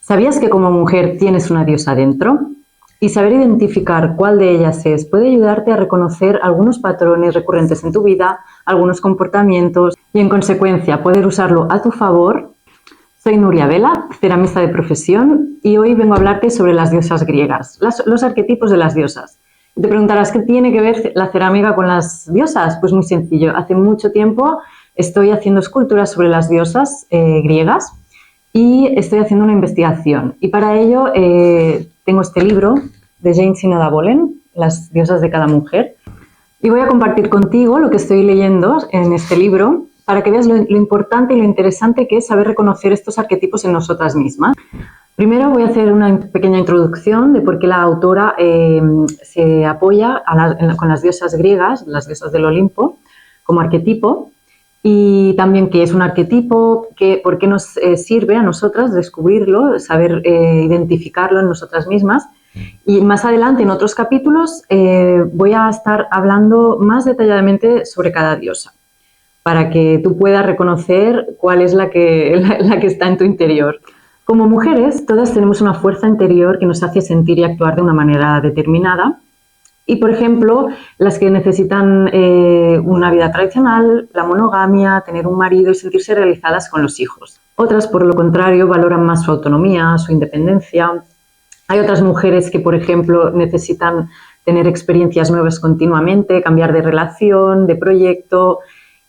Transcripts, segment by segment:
¿Sabías que como mujer tienes una diosa dentro? Y saber identificar cuál de ellas es puede ayudarte a reconocer algunos patrones recurrentes en tu vida, algunos comportamientos y en consecuencia poder usarlo a tu favor. Soy Nuria Vela, ceramista de profesión, y hoy vengo a hablarte sobre las diosas griegas, los arquetipos de las diosas. Y te preguntarás, ¿qué tiene que ver la cerámica con las diosas? Pues muy sencillo, hace mucho tiempo estoy haciendo esculturas sobre las diosas griegas y estoy haciendo una investigación. Y para ello tengo este libro de Jane Sinoda Bolen, Las diosas de cada mujer, y voy a compartir contigo lo que estoy leyendo en este libro para que veas lo importante y lo interesante que es saber reconocer estos arquetipos en nosotras mismas. Primero voy a hacer una pequeña introducción de por qué la autora se apoya con las diosas griegas, las diosas del Olimpo, como arquetipo, y también qué es un arquetipo, por qué nos sirve a nosotras descubrirlo, saber identificarlo en nosotras mismas. Y más adelante, en otros capítulos, voy a estar hablando más detalladamente sobre cada diosa, para que tú puedas reconocer cuál es la que está en tu interior. Como mujeres, todas tenemos una fuerza interior que nos hace sentir y actuar de una manera determinada. Y, por ejemplo, las que necesitan una vida tradicional, la monogamia, tener un marido y sentirse realizadas con los hijos. Otras, por lo contrario, valoran más su autonomía, su independencia. Hay otras mujeres que, por ejemplo, necesitan tener experiencias nuevas continuamente, cambiar de relación, de proyecto.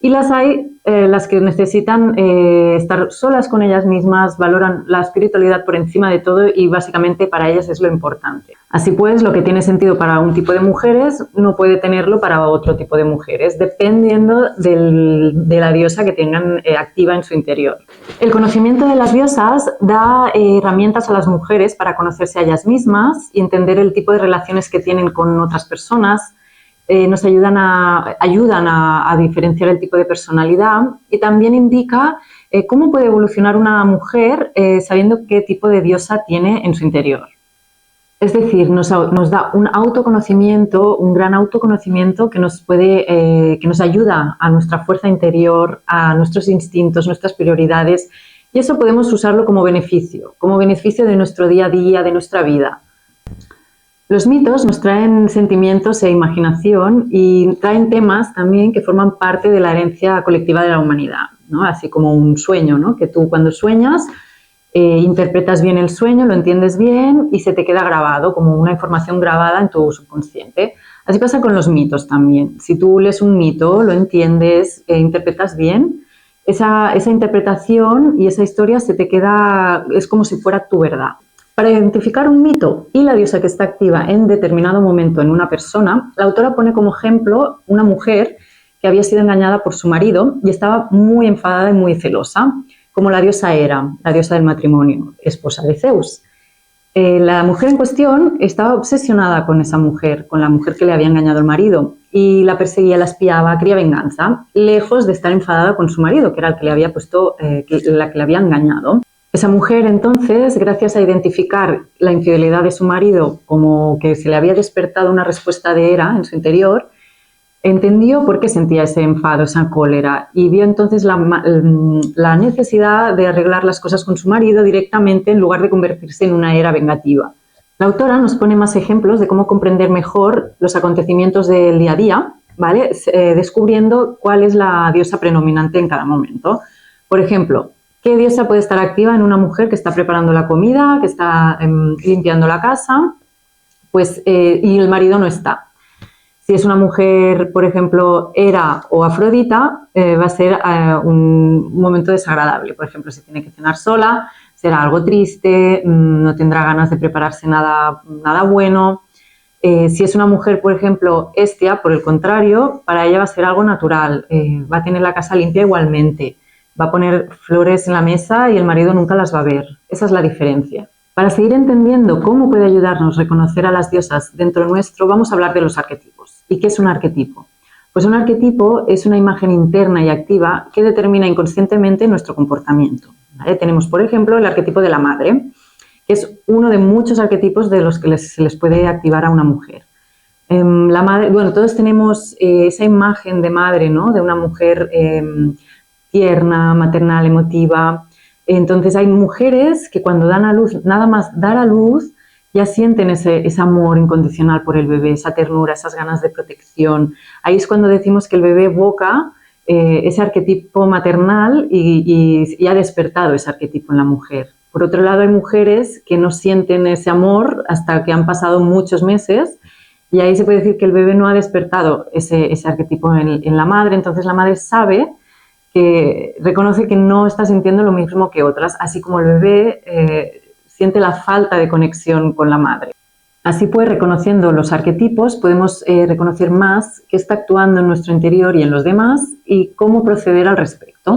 Y las hay las que necesitan estar solas con ellas mismas, valoran la espiritualidad por encima de todo y básicamente para ellas es lo importante. Así pues, lo que tiene sentido para un tipo de mujeres no puede tenerlo para otro tipo de mujeres, dependiendo de la diosa que tengan activa en su interior. El conocimiento de las diosas da herramientas a las mujeres para conocerse a ellas mismas y entender el tipo de relaciones que tienen con otras personas. Nos ayudan a diferenciar el tipo de personalidad y también indica cómo puede evolucionar una mujer sabiendo qué tipo de diosa tiene en su interior. Es decir, nos da un autoconocimiento, un gran autoconocimiento que nos ayuda a nuestra fuerza interior, a nuestros instintos, nuestras prioridades, y eso podemos usarlo como beneficio de nuestro día a día, de nuestra vida. Los mitos nos traen sentimientos e imaginación y traen temas también que forman parte de la herencia colectiva de la humanidad, ¿no? Así como un sueño, ¿no? Que tú cuando sueñas interpretas bien el sueño, lo entiendes bien y se te queda grabado como una información grabada en tu subconsciente. Así pasa con los mitos también. Si tú lees un mito, lo entiendes, interpretas bien, esa interpretación y esa historia se te queda, es como si fuera tu verdad. Para identificar un mito y la diosa que está activa en determinado momento en una persona, la autora pone como ejemplo una mujer que había sido engañada por su marido y estaba muy enfadada y muy celosa, como la diosa Hera, la diosa del matrimonio, esposa de Zeus. La mujer en cuestión estaba obsesionada con esa mujer, con la mujer que le había engañado el marido, y la perseguía, la espiaba, quería venganza, lejos de estar enfadada con su marido, que era el que le había la que le había engañado. Esa mujer, entonces, gracias a identificar la infidelidad de su marido como que se le había despertado una respuesta de Hera en su interior, entendió por qué sentía ese enfado, esa cólera, y vio entonces la necesidad de arreglar las cosas con su marido directamente en lugar de convertirse en una Hera vengativa. La autora nos pone más ejemplos de cómo comprender mejor los acontecimientos del día a día, ¿vale? Descubriendo cuál es la diosa predominante en cada momento. Por ejemplo, ¿qué diosa puede estar activa en una mujer que está preparando la comida, que está limpiando la casa, y el marido no está? Si es una mujer, por ejemplo, Hera o Afrodita, va a ser un momento desagradable. Por ejemplo, si tiene que cenar sola, será algo triste, no tendrá ganas de prepararse nada bueno. Si es una mujer, por ejemplo, Hestia, por el contrario, para ella va a ser algo natural, va a tener la casa limpia igualmente, va a poner flores en la mesa y el marido nunca las va a ver. Esa es la diferencia. Para seguir entendiendo cómo puede ayudarnos a reconocer a las diosas dentro nuestro, vamos a hablar de los arquetipos. ¿Y qué es un arquetipo? Pues un arquetipo es una imagen interna y activa que determina inconscientemente nuestro comportamiento, ¿vale? Tenemos, por ejemplo, el arquetipo de la madre, que es uno de muchos arquetipos de los que se les puede activar a una mujer. La madre, bueno, todos tenemos esa imagen de madre, ¿no? De una mujer tierna, maternal, emotiva. Entonces hay mujeres que cuando dan a luz, nada más dar a luz, ya sienten ese amor incondicional por el bebé, esa ternura, esas ganas de protección. Ahí es cuando decimos que el bebé evoca ese arquetipo maternal y ha despertado ese arquetipo en la mujer. Por otro lado, hay mujeres que no sienten ese amor hasta que han pasado muchos meses y ahí se puede decir que el bebé no ha despertado ese arquetipo en la madre. Entonces la madre sabe que reconoce que no está sintiendo lo mismo que otras, así como el bebé siente la falta de conexión con la madre. Así pues, reconociendo los arquetipos, podemos reconocer más qué está actuando en nuestro interior y en los demás y cómo proceder al respecto.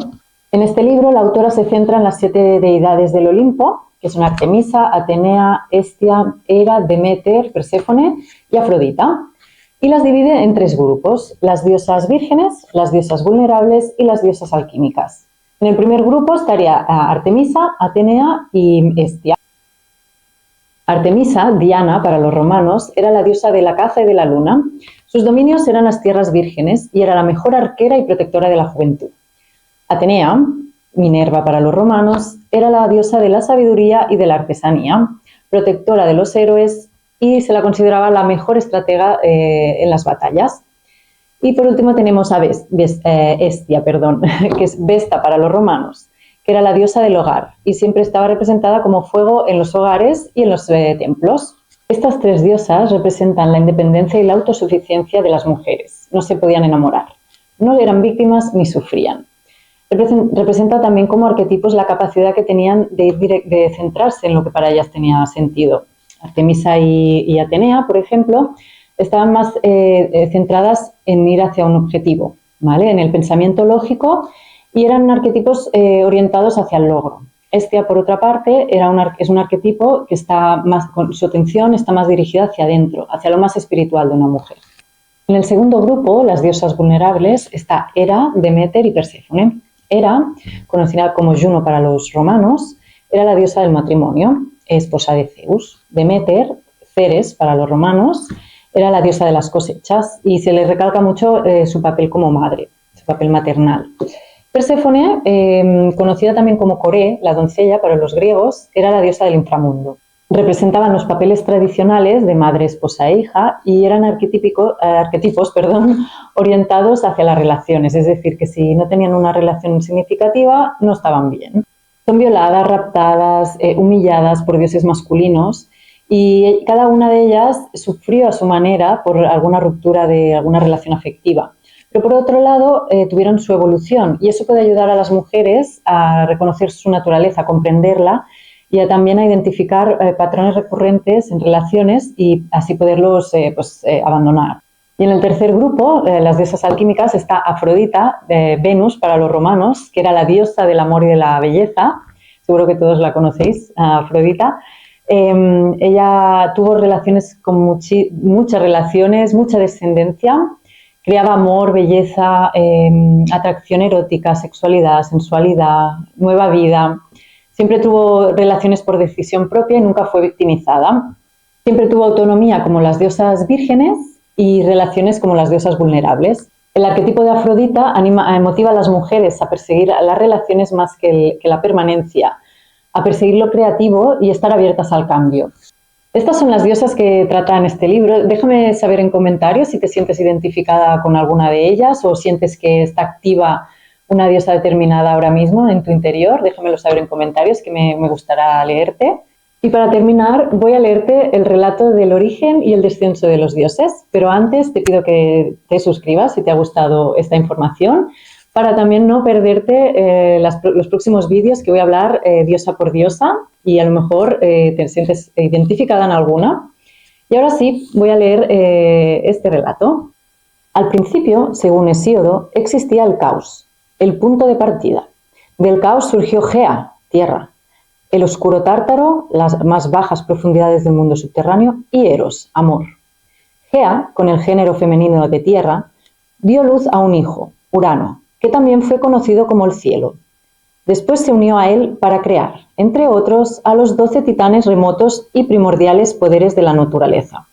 En este libro, la autora se centra en las 7 deidades del Olimpo, que son Artemisa, Atenea, Hestia, Hera, Deméter, Perséfone y Afrodita, y las divide en 3 grupos: las diosas vírgenes, las diosas vulnerables y las diosas alquímicas. En el primer grupo estaría Artemisa, Atenea y Hestia. Artemisa, Diana para los romanos, era la diosa de la caza y de la luna. Sus dominios eran las tierras vírgenes y era la mejor arquera y protectora de la juventud. Atenea, Minerva para los romanos, era la diosa de la sabiduría y de la artesanía, protectora de los héroes y se la consideraba la mejor estratega en las batallas. Y por último tenemos a Hestia, que es Vesta para los romanos, que era la diosa del hogar y siempre estaba representada como fuego en los hogares y en los templos. Estas 3 diosas representan la independencia y la autosuficiencia de las mujeres. No se podían enamorar, no eran víctimas ni sufrían. Representa también como arquetipos la capacidad que tenían de centrarse en lo que para ellas tenía sentido. Artemisa y Atenea, por ejemplo, estaban más centradas en ir hacia un objetivo, ¿vale? En el pensamiento lógico, y eran arquetipos orientados hacia el logro. Hestia, por otra parte, es un arquetipo que su atención está más dirigida hacia adentro, hacia lo más espiritual de una mujer. En el segundo grupo, las diosas vulnerables, está Hera, Deméter y Perséfone. Hera, conocida como Juno para los romanos, era la diosa del matrimonio, esposa de Zeus. Deméter, Ceres para los romanos, era la diosa de las cosechas y se le recalca mucho su papel como madre, su papel maternal. Perséfone, conocida también como Coré, la doncella para los griegos, era la diosa del inframundo. Representaban los papeles tradicionales de madre, esposa e hija y eran arquetipos orientados hacia las relaciones, es decir, que si no tenían una relación significativa no estaban bien. Son violadas, raptadas, humilladas por dioses masculinos y cada una de ellas sufrió a su manera por alguna ruptura de alguna relación afectiva. Pero por otro lado tuvieron su evolución y eso puede ayudar a las mujeres a reconocer su naturaleza, a comprenderla y también a identificar patrones recurrentes en relaciones y así poderlos abandonar. Y en el tercer grupo, las diosas alquímicas, está Afrodita, Venus para los romanos, que era la diosa del amor y de la belleza. Seguro que todos la conocéis, Afrodita. Ella tuvo relaciones con muchas relaciones, mucha descendencia. Creaba amor, belleza, atracción erótica, sexualidad, sensualidad, nueva vida. Siempre tuvo relaciones por decisión propia y nunca fue victimizada. Siempre tuvo autonomía como las diosas vírgenes y relaciones como las diosas vulnerables. El arquetipo de Afrodita motiva a las mujeres a perseguir las relaciones más que la permanencia, a perseguir lo creativo y estar abiertas al cambio. Estas son las diosas que trata en este libro. Déjame saber en comentarios si te sientes identificada con alguna de ellas o sientes que está activa una diosa determinada ahora mismo en tu interior. Déjamelo saber en comentarios, que me gustará leerte. Y para terminar, voy a leerte el relato del origen y el descenso de los dioses, pero antes te pido que te suscribas si te ha gustado esta información, para también no perderte los próximos vídeos que voy a hablar diosa por diosa y a lo mejor te sientes identificada en alguna. Y ahora sí, voy a leer este relato. Al principio, según Hesíodo, existía el caos, el punto de partida. Del caos surgió Gea, tierra, el oscuro Tártaro, las más bajas profundidades del mundo subterráneo, y Eros, amor. Gea, con el género femenino de tierra, dio luz a un hijo, Urano, que también fue conocido como el cielo. Después se unió a él para crear, entre otros, a los 12 titanes remotos y primordiales poderes de la naturaleza,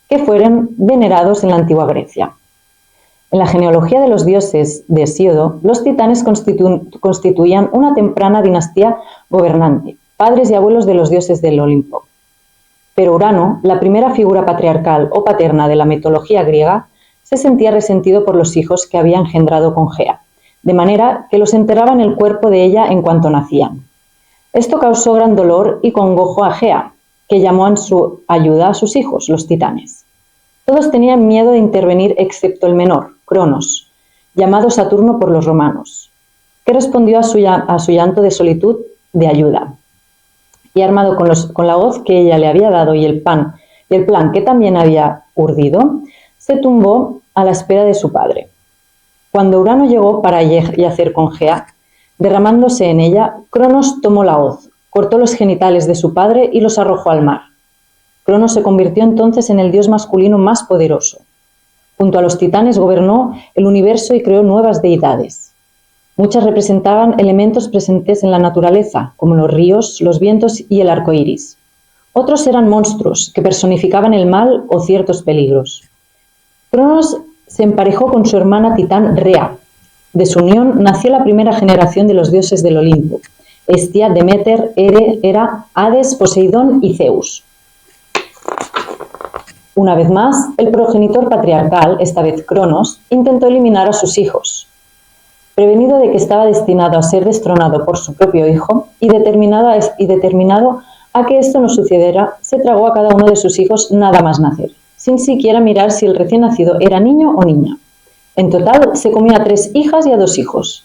que fueron venerados en la antigua Grecia. En la genealogía de los dioses de Hesíodo, los titanes constituían una temprana dinastía gobernante, padres y abuelos de los dioses del Olimpo. Pero Urano, la primera figura patriarcal o paterna de la mitología griega, se sentía resentido por los hijos que había engendrado con Gea, de manera que los enterraba en el cuerpo de ella en cuanto nacían. Esto causó gran dolor y congojo a Gea, que llamó en su ayuda a sus hijos, los titanes. Todos tenían miedo de intervenir excepto el menor, Cronos, llamado Saturno por los romanos, que respondió a su llanto de solitud de ayuda. Y armado con la hoz que ella le había dado y el plan que también había urdido, se tumbó a la espera de su padre. Cuando Urano llegó para yacer con Gea, derramándose en ella, Cronos tomó la hoz, cortó los genitales de su padre y los arrojó al mar. Cronos se convirtió entonces en el dios masculino más poderoso. Junto a los titanes gobernó el universo y creó nuevas deidades. Muchas representaban elementos presentes en la naturaleza, como los ríos, los vientos y el arco iris. Otros eran monstruos que personificaban el mal o ciertos peligros. Cronos se emparejó con su hermana titán Rea. De su unión nació la primera generación de los dioses del Olimpo: Hestia, Demeter, Hera, Hades, Poseidón y Zeus. Una vez más, el progenitor patriarcal, esta vez Cronos, intentó eliminar a sus hijos. Prevenido de que estaba destinado a ser destronado por su propio hijo y determinado a que esto no sucediera, se tragó a cada uno de sus hijos nada más nacer, sin siquiera mirar si el recién nacido era niño o niña. En total, se comió a 3 hijas y a 2 hijos.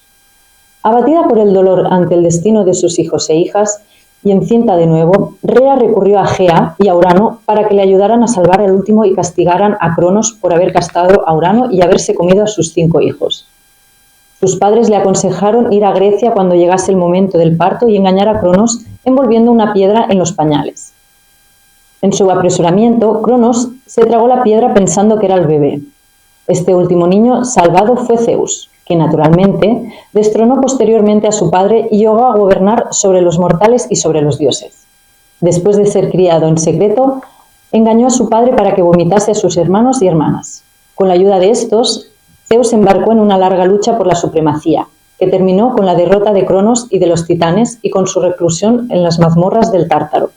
Abatida por el dolor ante el destino de sus hijos e hijas, y encinta de nuevo, Rea recurrió a Gea y a Urano para que le ayudaran a salvar al último y castigaran a Cronos por haber castrado a Urano y haberse comido a sus 5 hijos. Sus padres le aconsejaron ir a Grecia cuando llegase el momento del parto y engañar a Cronos envolviendo una piedra en los pañales. En su apresuramiento, Cronos se tragó la piedra pensando que era el bebé. Este último niño salvado fue Zeus, que naturalmente destronó posteriormente a su padre y llegó a gobernar sobre los mortales y sobre los dioses. Después de ser criado en secreto, engañó a su padre para que vomitase a sus hermanos y hermanas. Con la ayuda de estos, Zeus se embarcó en una larga lucha por la supremacía, que terminó con la derrota de Cronos y de los titanes y con su reclusión en las mazmorras del Tártaro.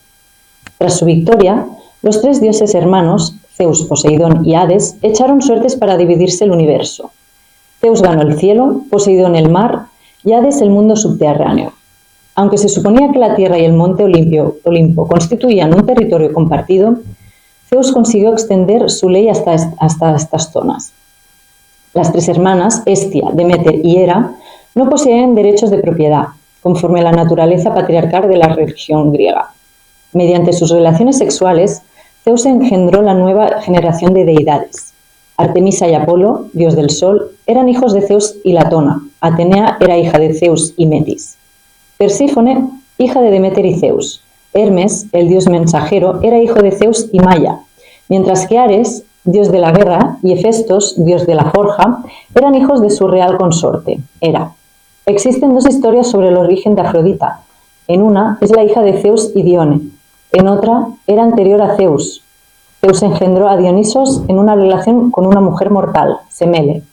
Tras su victoria, los 3 dioses hermanos, Zeus, Poseidón y Hades, echaron suertes para dividirse el universo. Zeus ganó el cielo, Poseidón el mar y Hades el mundo subterráneo. Aunque se suponía que la tierra y el monte Olimpo constituían un territorio compartido, Zeus consiguió extender su ley hasta estas zonas. Las 3 hermanas, Hestia, Demeter y Hera, no poseían derechos de propiedad, conforme a la naturaleza patriarcal de la religión griega. Mediante sus relaciones sexuales, Zeus engendró la nueva generación de deidades. Artemisa y Apolo, dios del sol, eran hijos de Zeus y Latona. Atenea era hija de Zeus y Metis. Persífone, hija de Demeter y Zeus. Hermes, el dios mensajero, era hijo de Zeus y Maia, mientras que Ares, dios de la guerra, y Hefestos, dios de la forja, eran hijos de su real consorte, Hera. Existen 2 historias sobre el origen de Afrodita. En una es la hija de Zeus y Dione. En otra era anterior a Zeus. Zeus engendró a Dionisos en una relación con una mujer mortal, Semele.